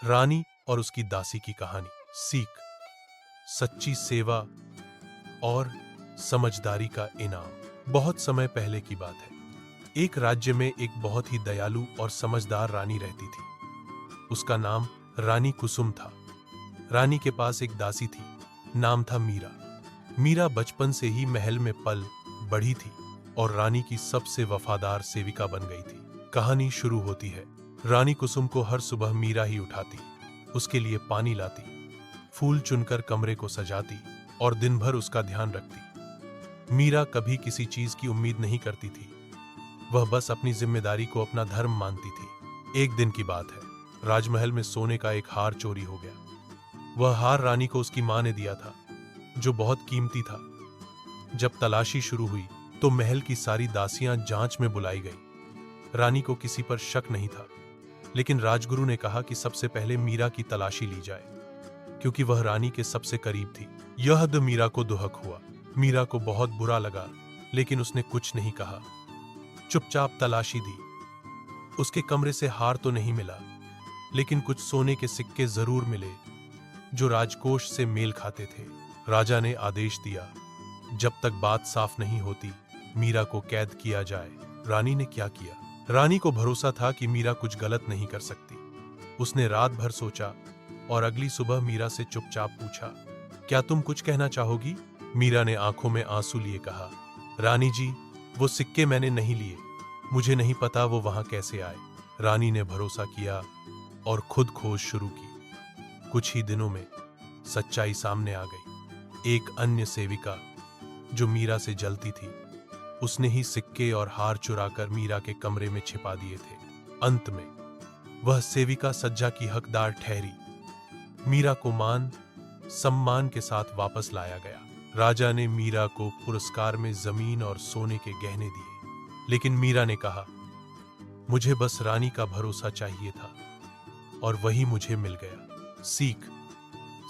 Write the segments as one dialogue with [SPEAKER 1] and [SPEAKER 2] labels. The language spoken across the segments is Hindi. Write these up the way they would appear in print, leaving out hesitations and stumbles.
[SPEAKER 1] रानी और उसकी दासी की कहानी। सीख, सच्ची सेवा और समझदारी का इनाम। बहुत समय पहले की बात है। एक राज्य में एक बहुत ही दयालु और समझदार रानी रहती थी। उसका नाम रानी कुसुम था। रानी के पास एक दासी थी, नाम था मीरा। मीरा बचपन से ही महल में पल बढ़ी थी और रानी की सबसे वफादार सेविका बन गई थी। कहानी शुरू होती है। रानी कुसुम को हर सुबह मीरा ही उठाती, उसके लिए पानी लाती, फूल चुनकर कमरे को सजाती और दिन भर उसका ध्यान रखती। मीरा कभी किसी चीज की उम्मीद नहीं करती थी, वह बस अपनी जिम्मेदारी को अपना धर्म मानती थी। एक दिन की बात है, राजमहल में सोने का एक हार चोरी हो गया। वह हार रानी को उसकी मां ने दिया था, जो बहुत कीमती था। जब तलाशी शुरू हुई तो महल की सारी दासियां जांच में बुलाई गई। रानी को किसी पर शक नहीं था, लेकिन राजगुरु ने कहा कि सबसे पहले मीरा की तलाशी ली जाए, क्योंकि वह रानी के सबसे करीब थी। यह मीरा को दुहक हुआ। मीरा को बहुत बुरा लगा, लेकिन उसने कुछ नहीं कहा। चुपचाप तलाशी दी। उसके कमरे से हार तो नहीं मिला, लेकिन कुछ सोने के सिक्के जरूर मिले, जो राजकोष से मेल खाते थे। राजा ने आदेश दिया, जब तक बात साफ नहीं होती, मीरा को कैद किया जाए। रानी ने क्या किया? रानी को भरोसा था कि मीरा कुछ गलत नहीं कर सकती। उसने रात भर सोचा और अगली सुबह मीरा से चुपचाप पूछा, क्या तुम कुछ कहना चाहोगी? मीरा ने आंखों में आंसू लिए कहा, रानी जी, वो सिक्के मैंने नहीं लिए, मुझे नहीं पता वो वहां कैसे आए। रानी ने भरोसा किया और खुद खोज शुरू की। कुछ ही दिनों में सच्चाई सामने आ गई। एक अन्य सेविका जो मीरा से जलती थी, उसने ही सिक्के और हार चुराकर मीरा के कमरे में छिपा दिए थे। अंत में वह सेविका सज्जा की हकदार ठहरी। मीरा को मान सम्मान के साथ वापस लाया गया। राजा ने मीरा को पुरस्कार में जमीन और सोने के गहने दिए, लेकिन मीरा ने कहा, मुझे बस रानी का भरोसा चाहिए था और वही मुझे मिल गया। सीख,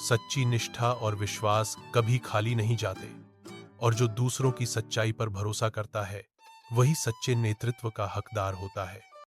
[SPEAKER 1] सच्ची निष्ठा और विश्वास कभी खाली नहीं जाते, और जो दूसरों की सच्चाई पर भरोसा करता है, वही सच्चे नेतृत्व का हकदार होता है।